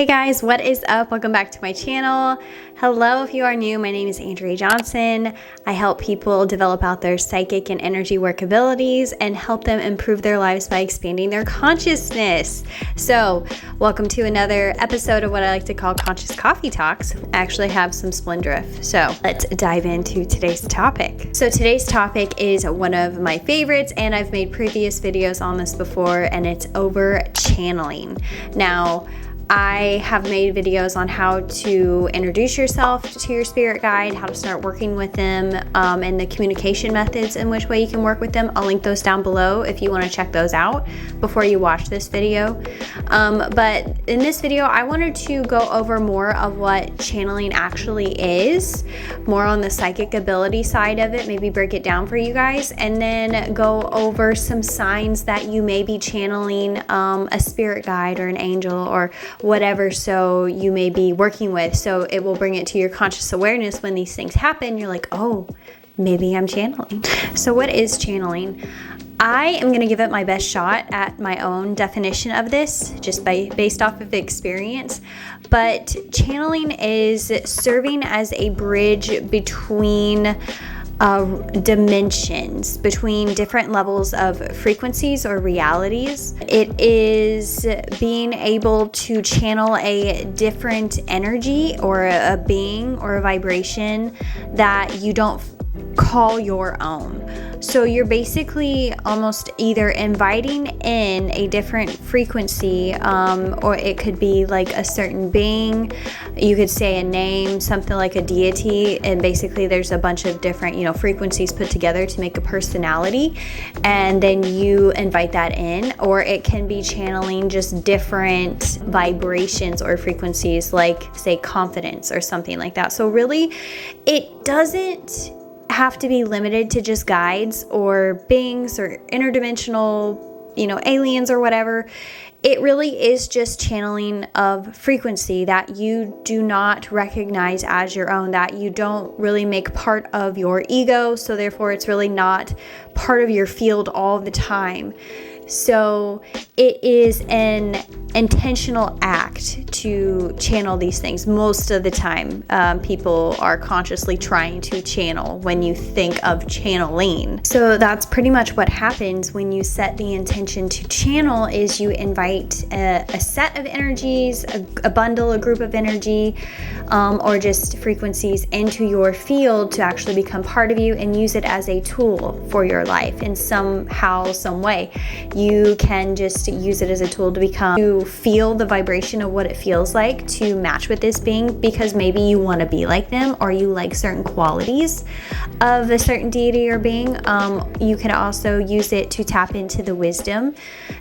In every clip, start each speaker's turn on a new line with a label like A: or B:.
A: Hey guys, what is up? Welcome back to my channel. Hello, if you are new, my name is Andrea Johnson. I help people develop out their psychic and energy work abilities and help them improve their lives by expanding their consciousness. So, welcome to another episode of what I like to call Conscious Coffee Talks. I actually have some Splendrift. So, let's dive into today's topic. So, today's topic is one of my favorites, and I've made previous videos on this before, and it's over channeling. Now, I have made videos on how to introduce yourself to your spirit guide, how to start working with them, and the communication methods in which way you can work with them. I'll link those down below if you want to check those out before you watch this video. But in this video, I wanted to go over more of what channeling actually is, more on the psychic ability side of it, maybe break it down for you guys, and then go over some signs that you may be channeling a spirit guide or an angel or whatever so you may be working with, so it will bring it to your conscious awareness when these things happen. You're like, oh, maybe I'm channeling. So what is channeling? I am going to give it my best shot at my own definition of this, just based off of experience. But channeling is serving as a bridge between dimensions, between different levels of frequencies or realities. It is being able to channel a different energy or a being or a vibration that you don't call your own. So you're basically almost either inviting in a different frequency, or it could be like a certain being. You could say a name, something like a deity, and basically there's a bunch of different, frequencies put together to make a personality, and then you invite that in. Or it can be channeling just different vibrations or frequencies, like say confidence or something like that. So really, it doesn't have to be limited to just guides or beings or interdimensional, aliens or whatever. It really is just channeling of frequency that you do not recognize as your own, that you don't really make part of your ego, so therefore it's really not part of your field all the time. So it is an intentional act to channel these things. Most of the time, people are consciously trying to channel when you think of channeling. So that's pretty much what happens when you set the intention to channel, is you invite a set of energies, a bundle, a group of energy, or just frequencies into your field to actually become part of you and use it as a tool for your life in somehow, some way. You can just use it as a tool to feel the vibration of what it feels like to match with this being, because maybe you want to be like them or you like certain qualities of a certain deity or being. You can also use it to tap into the wisdom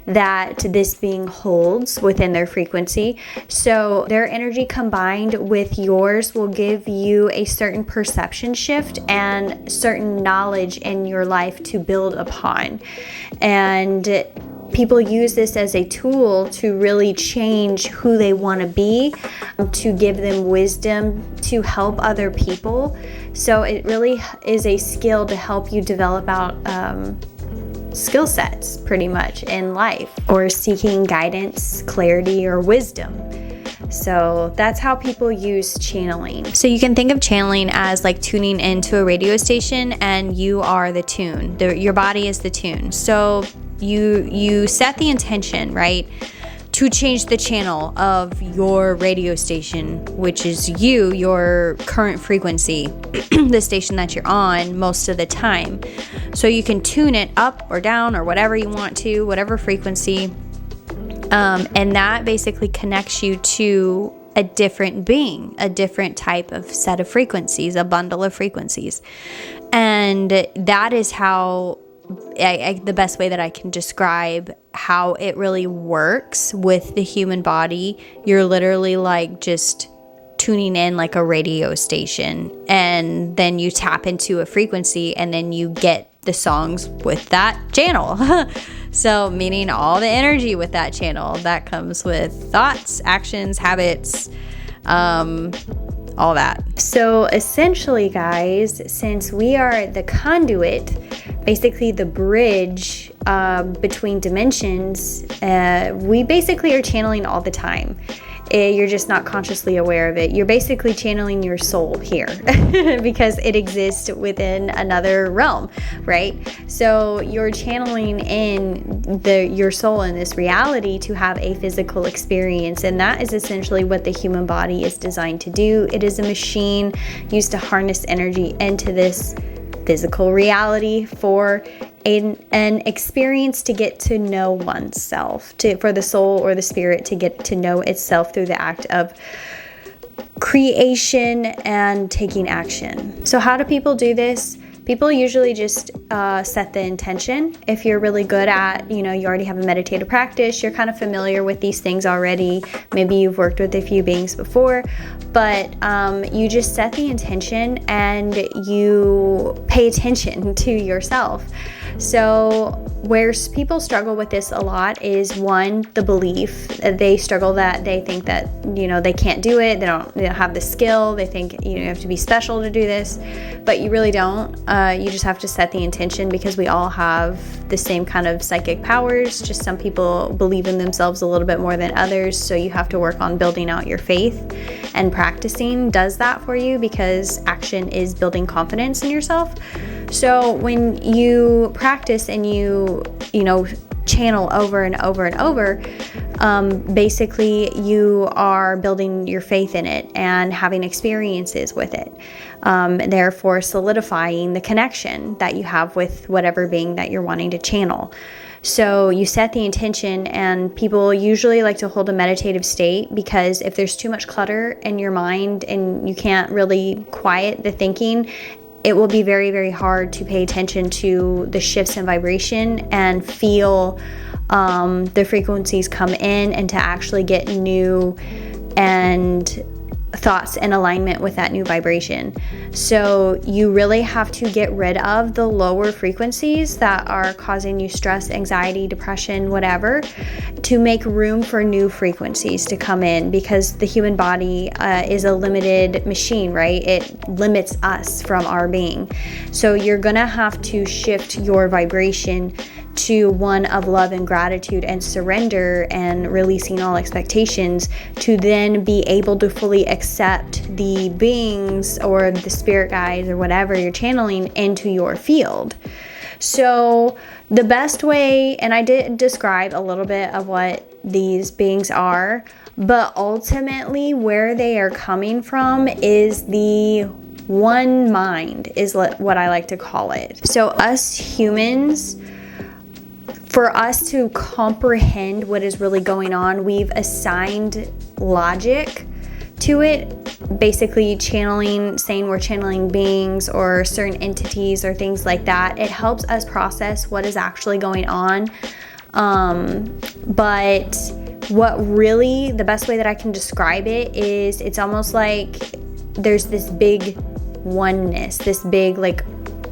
A: that this being holds within their frequency. So their energy combined with yours will give you a certain perception shift and certain knowledge in your life to build upon. And people use this as a tool to really change who they want to be, to give them wisdom, to help other people. So it really is a skill to help you develop out skill sets pretty much in life, or seeking guidance, clarity, or wisdom. So that's how people use channeling. So you can think of channeling as like tuning into a radio station, and you are the tune. Your body is the tune. So you set the intention, right, to change the channel of your radio station, which is your current frequency, the station that you're on most of the time. So you can tune it up or down or whatever you want to, whatever frequency. And that basically connects you to a different being, a different type of set of frequencies, a bundle of frequencies. And that is how the best way that I can describe how it really works with the human body. You're literally like just tuning in like a radio station, and then you tap into a frequency, and then you get the songs with that channel. So meaning all the energy with that channel that comes with thoughts, actions, habits, all that. So essentially, guys, since we are the conduit, basically the bridge between dimensions, we basically are channeling all the time. You're just not consciously aware of it. You're basically channeling your soul here because it exists within another realm, right? So you're channeling in your soul in this reality to have a physical experience, and that is essentially what the human body is designed to do. It is a machine used to harness energy into this physical reality for an experience to get to know oneself, for the soul or the spirit to get to know itself through the act of creation and taking action. So how do people do this? People usually just set the intention. If you're really good at, you already have a meditative practice, you're kind of familiar with these things already. Maybe you've worked with a few beings before, but you just set the intention and you pay attention to yourself. So where people struggle with this a lot is, one, the belief. They struggle that they think that, they can't do it. They don't have the skill. They think, you have to be special to do this, but you really don't. You just have to set the intention, because we all have the same kind of psychic powers. Just some people believe in themselves a little bit more than others. So you have to work on building out your faith, and practicing does that for you, because action is building confidence in yourself. So when you practice and you channel over and over and over, basically you are building your faith in it and having experiences with it, therefore solidifying the connection that you have with whatever being that you're wanting to channel. So you set the intention, and people usually like to hold a meditative state, because if there's too much clutter in your mind and you can't really quiet the thinking, it will be very, very hard to pay attention to the shifts in vibration and feel the frequencies come in, and to actually get new and thoughts in alignment with that new vibration. So you really have to get rid of the lower frequencies that are causing you stress, anxiety, depression, whatever, to make room for new frequencies to come in, because the human body is a limited machine, right? It limits us from our being. So you're gonna have to shift your vibration to one of love and gratitude and surrender and releasing all expectations, to then be able to fully accept the beings or the spirit guides or whatever you're channeling into your field. So the best way, and I did describe a little bit of what these beings are, but ultimately where they are coming from is the one mind, is what I like to call it. So us humans, for us to comprehend what is really going on, we've assigned logic to it, basically saying we're channeling beings or certain entities or things like that. It helps us process what is actually going on. But what really, the best way that I can describe it is, it's almost like there's this big oneness, this big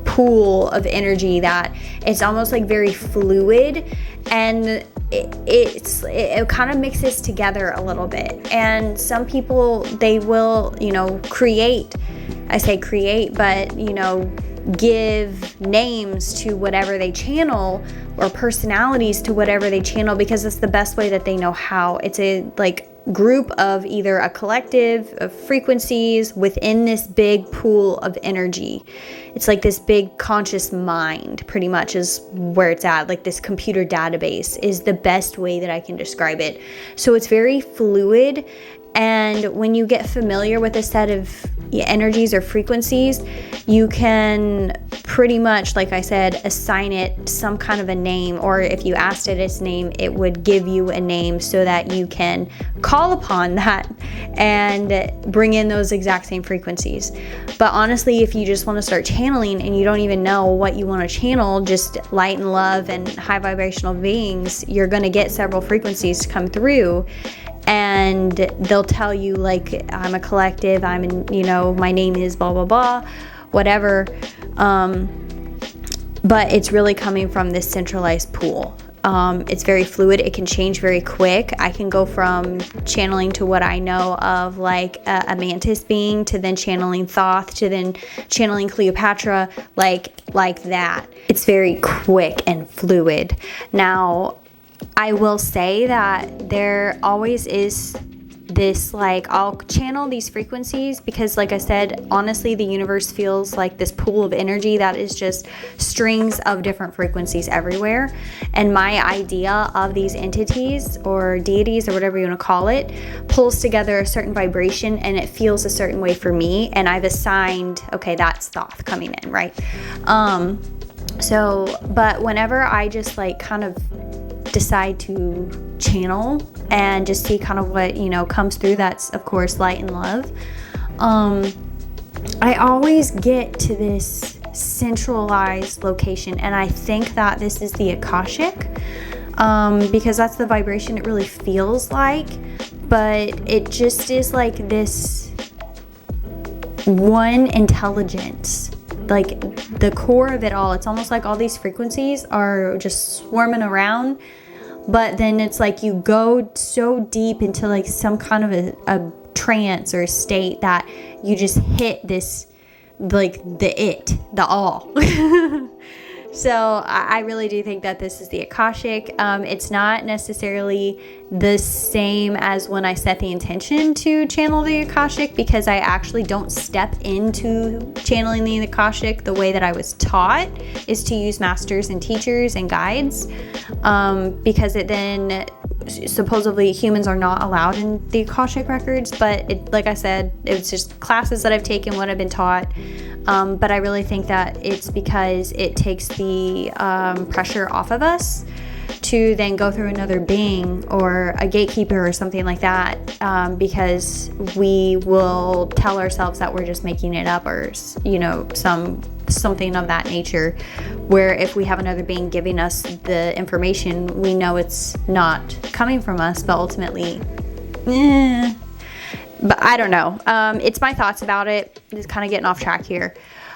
A: pool of energy that it's almost like very fluid, and it kind of mixes together a little bit. And some people, they will create, I say create, but give names to whatever they channel, or personalities to whatever they channel, because it's the best way that they know how. It's a group of either a collective of frequencies within this big pool of energy. It's like this big conscious mind, pretty much, is where it's at. Like this computer database is the best way that I can describe it. So it's very fluid, and when you get familiar with a set of energies or frequencies, you can pretty much, like I said, assign it some kind of a name, or if you asked it its name, it would give you a name so that you can call upon that and bring in those exact same frequencies. But honestly, if you just want to start channeling and you don't even know what you want to channel, just light and love and high vibrational beings, you're going to get several frequencies to come through. And they'll tell you I'm a collective, my name is blah, blah, blah, whatever. But it's really coming from this centralized pool. It's very fluid. It can change very quick. I can go from channeling to what I know of a mantis being, to then channeling Thoth, to then channeling Cleopatra, like that. It's very quick and fluid. Now, I will say that there always is this, like, I'll channel these frequencies because, like I said, honestly, the universe feels like this pool of energy that is just strings of different frequencies everywhere. And my idea of these entities or deities or whatever you want to call it pulls together a certain vibration, and it feels a certain way for me. And I've assigned, okay, that's Thoth coming in, right? But whenever I just like kind of decide to channel and just see kind of what, you know, comes through, that's of course light and love, I always get to this centralized location, and I think that this is the Akashic, because that's the vibration it really feels like. But it just is like this one intelligence, like the core of it all. It's almost like all these frequencies are just swarming around, but then it's like you go so deep into like some kind of a trance or a state that you just hit this, like the all. So I really do think that this is the Akashic. It's not necessarily the same as when I set the intention to channel the Akashic, because I actually don't step into channeling the Akashic the way that I was taught, is to use masters and teachers and guides, because it then supposedly humans are not allowed in the Akashic records. But it, like I said, it's just classes that I've taken, what I've been taught. But I really think that it's because it takes the pressure off of us to then go through another being or a gatekeeper or something like that, because we will tell ourselves that we're just making it up, or, you know, something of that nature, where if we have another being giving us the information, we know it's not coming from us, but ultimately, but I don't know. It's my thoughts about it. Just kind of getting off track here.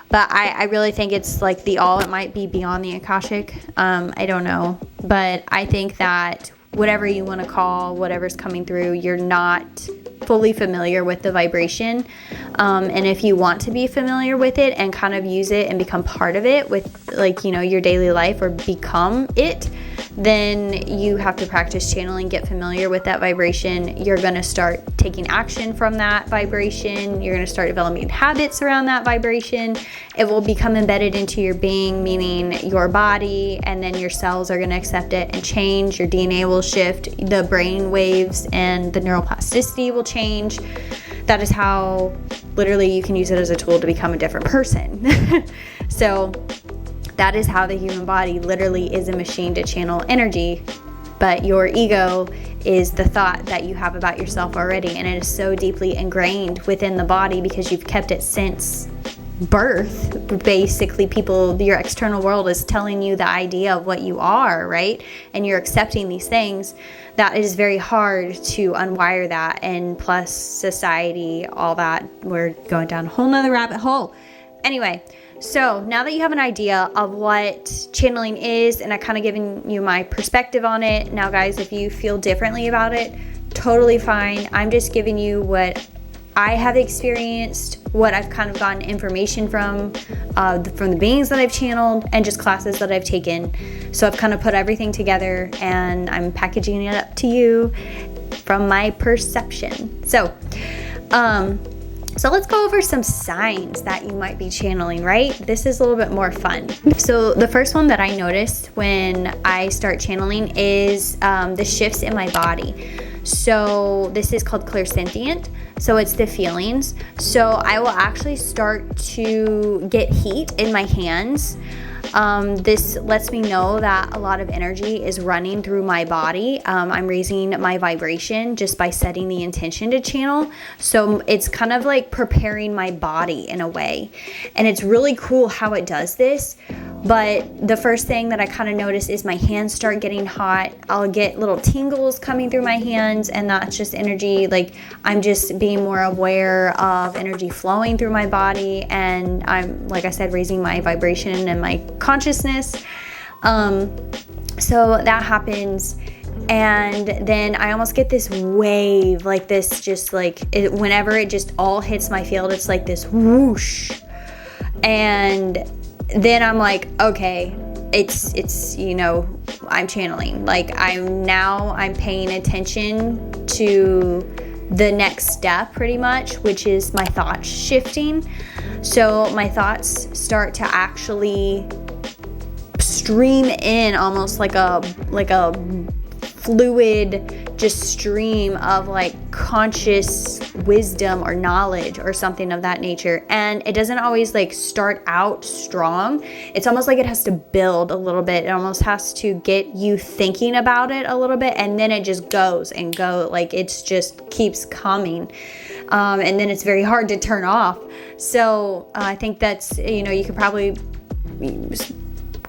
A: But I really think it's like the all. It might be beyond the Akashic. I don't know. But I think that whatever you want to call whatever's coming through, you're not fully familiar with the vibration. And if you want to be familiar with it and kind of use it and become part of it with, like, you know, your daily life, or become it, then you have to practice channeling, get familiar with that vibration. You're going to start taking action from that vibration. You're going to start developing habits around that vibration. It will become embedded into your being, meaning your body, and then your cells are going to accept it and change. Your DNA will shift, the brain waves and the neuroplasticity will change. That is how literally you can use it as a tool to become a different person. So that is how the human body literally is a machine to channel energy. But your ego is the thought that you have about yourself already, and it is so deeply ingrained within the body because you've kept it since birth. Basically, your external world is telling you the idea of what you are, right? And you're accepting these things. That is very hard to unwire that. And plus society, all that, we're going down a whole nother rabbit hole. Anyway, so now that you have an idea of what channeling is, and I kind of given you my perspective on it, now guys, if you feel differently about it, totally fine. I'm just giving you what I have experienced, what I've kind of gotten information from the beings that I've channeled, and just classes that I've taken. So I've kind of put everything together, and I'm packaging it up to you from my perception. So let's go over some signs that you might be channeling, right? This is a little bit more fun. So the first one that I noticed when I start channeling is the shifts in my body. So this is called clairsentient. So it's the feelings. So I will actually start to get heat in my hands. This lets me know that a lot of energy is running through my body. I'm raising my vibration just by setting the intention to channel. So it's kind of like preparing my body in a way. And it's really cool how it does this. But the first thing that I kind of notice is my hands start getting hot. I'll get little tingles coming through my hands, and that's just energy. Like, I'm just being more aware of energy flowing through my body, and I'm, like I said, raising my vibration and my consciousness. So that happens. And then I almost get this wave, like this, just like whenever it just all hits my field, it's like this whoosh. And then I'm like, okay, it's you know, I'm channeling. Like I'm paying attention to the next step pretty much, which is my thoughts shifting. So my thoughts start to actually stream in almost like a fluid just stream of like conscious wisdom or knowledge or something of that nature. And it doesn't always like start out strong. It's almost like it has to build a little bit. It almost has to get you thinking about it a little bit, and then it just goes and go, like it's just keeps coming. And then it's very hard to turn off. So I think that's, you could probably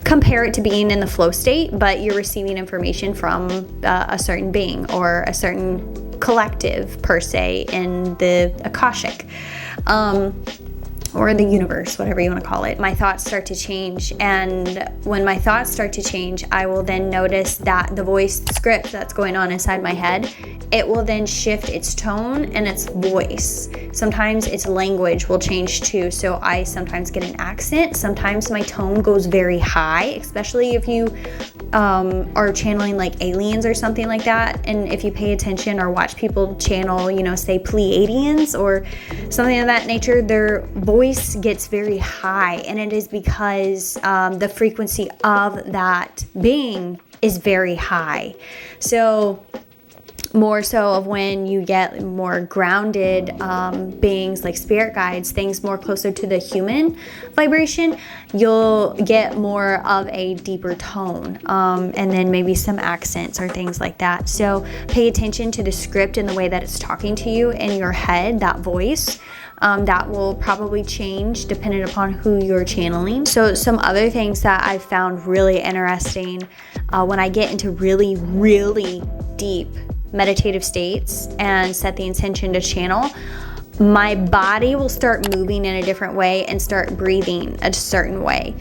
A: compare it to being in the flow state, but you're receiving information from a certain being or a certain collective per se in the Akashic. Or the universe, whatever you want to call it. My thoughts start to change, and when my thoughts start to change, I will then notice that the voice script that's going on inside my head, it will then shift its tone and its voice. Sometimes its language will change too, so I sometimes get an accent. Sometimes my tone goes very high, especially if you are channeling like aliens or something like that. And if you pay attention or watch people channel, say Pleiadians or something of that nature, their voice gets very high, and it is because the frequency of that being is very high. So more so of when you get more grounded beings like spirit guides, things more closer to the human vibration, you'll get more of a deeper tone, and then maybe some accents or things like that. So pay attention to the script and the way that it's talking to you in your head, that voice. That will probably change depending upon who you're channeling. So some other things that I've found really interesting when I get into really, really deep meditative states and set the intention to channel, my body will start moving in a different way and start breathing a certain way.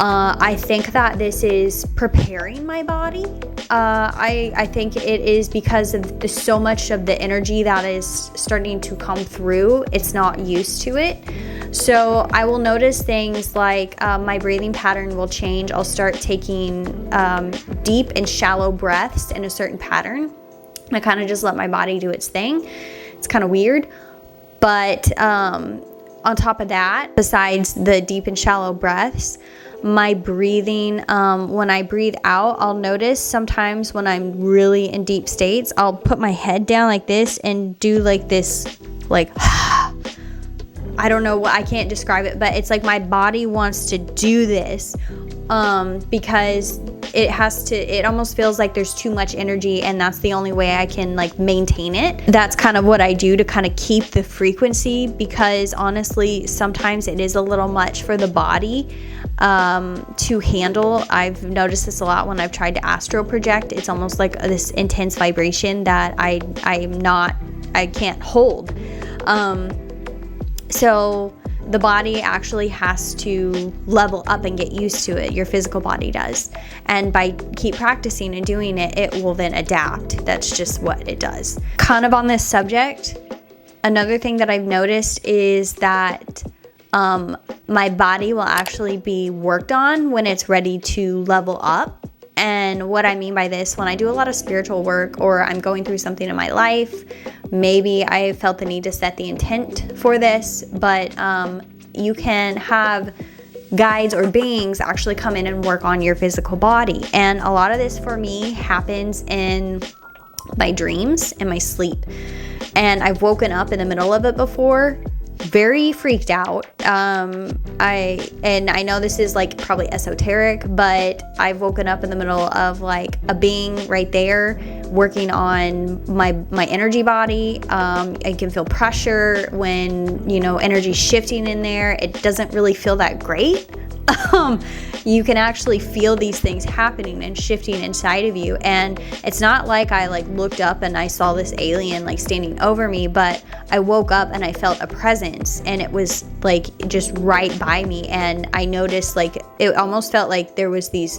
A: I think that this is preparing my body. I think it is because of so much of the energy that is starting to come through. It's not used to it. So I will notice things like my breathing pattern will change. I'll start taking deep and shallow breaths in a certain pattern. I kind of just let my body do its thing. It's kind of weird. But on top of that, besides the deep and shallow breaths, my breathing, when I breathe out, I'll notice sometimes when I'm really in deep states, I'll put my head down like this and do like this, like, I don't know what, I can't describe it, but it's like my body wants to do this because it almost feels like there's too much energy, and that's the only way I can like maintain it. That's kind of what I do to kind of keep the frequency, because honestly, sometimes it is a little much for the body to handle. I've noticed this a lot when I've tried to astral project. It's almost like this intense vibration that I can't hold. So the body actually has to level up and get used to it. Your physical body does. And by keep practicing and doing it, it will then adapt. That's just what it does. Kind of on this subject, another thing that I've noticed is that my body will actually be worked on when it's ready to level up. And what I mean by this, when I do a lot of spiritual work or I'm going through something in my life, maybe I felt the need to set the intent for this, but you can have guides or beings actually come in and work on your physical body. And a lot of this for me happens in my dreams and my sleep. And I've woken up in the middle of it before, very freaked out. I know this is like probably esoteric, but I've woken up in the middle of like a being right there working on my energy body. I can feel pressure when, energy's shifting in there. It doesn't really feel that great. You can actually feel these things happening and shifting inside of you. And it's not like I looked up and I saw this alien standing over me, but I woke up and I felt a presence, and it was just right by me. And I noticed it almost felt like there was these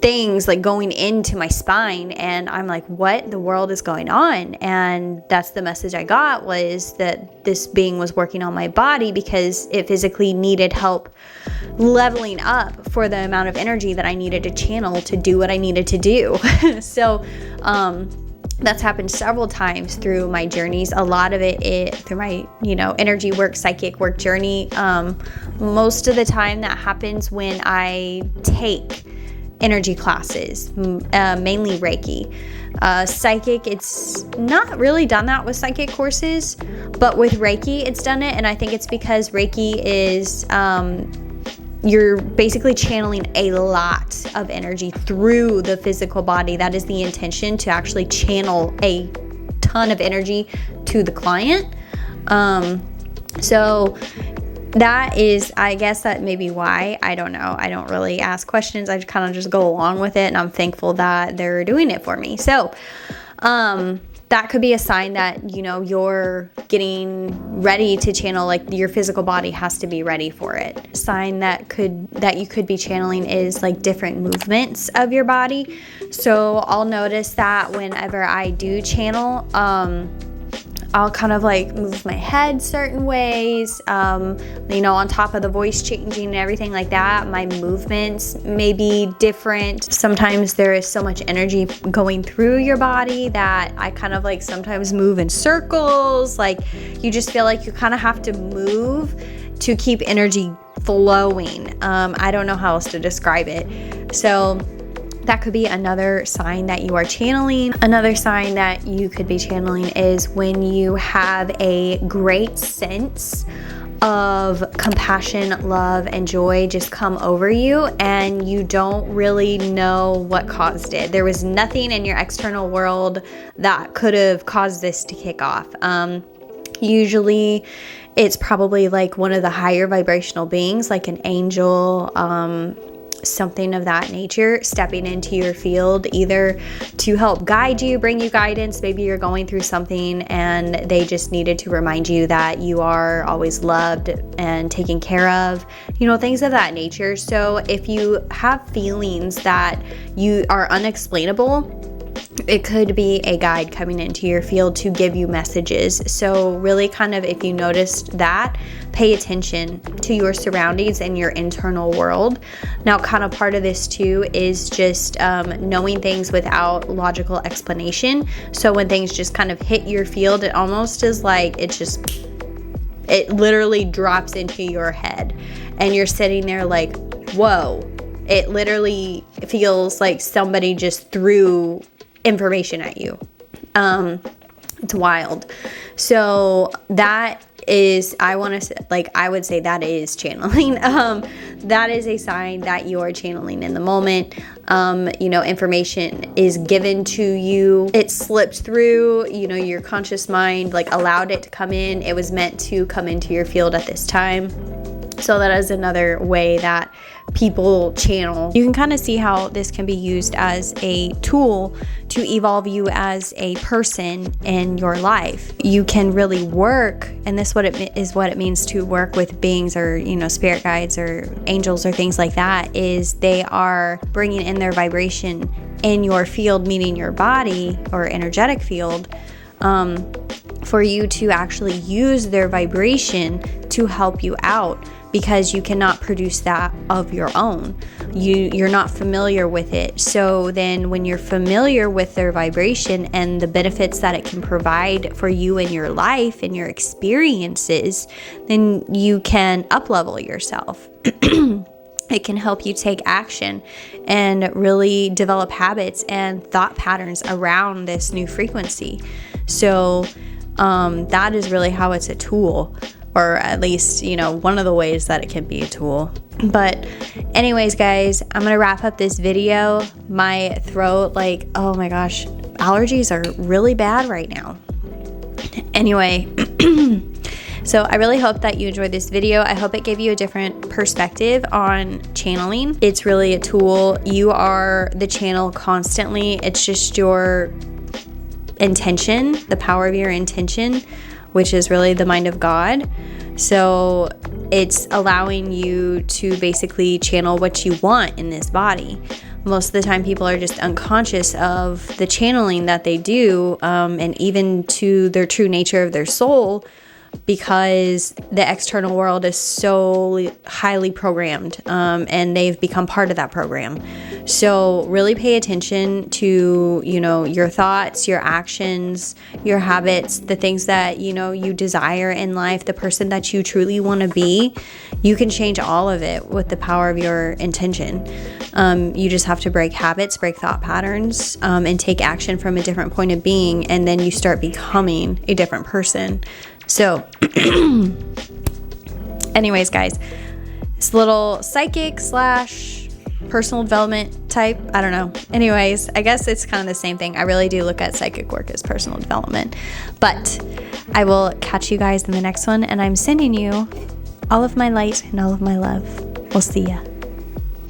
A: things going into my spine, and I'm like, what the world is going on? And that's the message I got, was that this being was working on my body because it physically needed help leveling up for the amount of energy that I needed to channel to do what I needed to do. So That's happened several times through my journeys. A lot of it through my, energy work, psychic work journey. Most of the time that happens when I take energy classes, mainly Reiki. Psychic, it's not really done that with psychic courses, but with Reiki, it's done it. And I think it's because Reiki is, you're basically channeling a lot of energy through the physical body. That is the intention, to actually channel a ton of energy to the client. So that is, I guess that may be why. I don't know. I don't really ask questions. I kind of just go along with it, and I'm thankful that they're doing it for me. So, that could be a sign that, you're getting ready to channel, like your physical body has to be ready for it. A sign that you could be channeling is like different movements of your body. So I'll notice that whenever I do channel, I'll kind of like move my head certain ways, on top of the voice changing and everything like that. My movements may be different. Sometimes there is so much energy going through your body that I kind of like sometimes move in circles. Like you just feel like you kind of have to move to keep energy flowing. I don't know how else to describe it. So that could be another sign that you are channeling. Another sign that you could be channeling is when you have a great sense of compassion, love, and joy just come over you, and you don't really know what caused it. There was nothing in your external world that could have caused this to kick off. Usually it's probably like one of the higher vibrational beings, like an angel, something of that nature, stepping into your field, either to help guide you, bring you guidance. Maybe you're going through something and they just needed to remind you that you are always loved and taken care of, things of that nature. So if you have feelings that you are unexplainable, it could be a guide coming into your field to give you messages. So really kind of, if you noticed that, pay attention to your surroundings and your internal world. Now, kind of part of this too is just knowing things without logical explanation. So when things just kind of hit your field, it almost is like it literally drops into your head and you're sitting there like, whoa. It literally feels like somebody just threw information at you. It's wild. So that is, I would say that is channeling. That is a sign that you are channeling in the moment. Information is given to you. It slipped through, your conscious mind, allowed it to come in. It was meant to come into your field at this time. So that is another way that people channel. You can kind of see how this can be used as a tool to evolve you as a person in your life. You can really work, and this is what it means to work with beings or, spirit guides or angels or things like that, is they are bringing in their vibration in your field, meaning your body or energetic field, for you to actually use their vibration to help you out, because you cannot produce that of your own. You're not familiar with it. So then when you're familiar with their vibration and the benefits that it can provide for you in your life and your experiences, then you can up-level yourself. It can help you take action and really develop habits and thought patterns around this new frequency. So that is really how it's a tool. Or at least, one of the ways that it can be a tool. But anyways, guys, I'm going to wrap up this video. My throat, oh my gosh, allergies are really bad right now. Anyway, so I really hope that you enjoyed this video. I hope it gave you a different perspective on channeling. It's really a tool. You are the channel constantly. It's just your intention, the power of your intention, which is really the mind of God. So it's allowing you to basically channel what you want in this body. Most of the time people are just unconscious of the channeling that they do, and even to their true nature of their soul, because the external world is so highly programmed, and they've become part of that program. So really pay attention to, your thoughts, your actions, your habits, the things that, you desire in life, the person that you truly want to be. You can change all of it with the power of your intention. You just have to break habits, break thought patterns, and take action from a different point of being. And then you start becoming a different person. So anyways, guys, this little psychic / personal development type, I don't know. Anyways, I guess it's kind of the same thing. I really do look at psychic work as personal development. But I will catch you guys in the next one, and I'm sending you all of my light and all of my love. We'll see ya.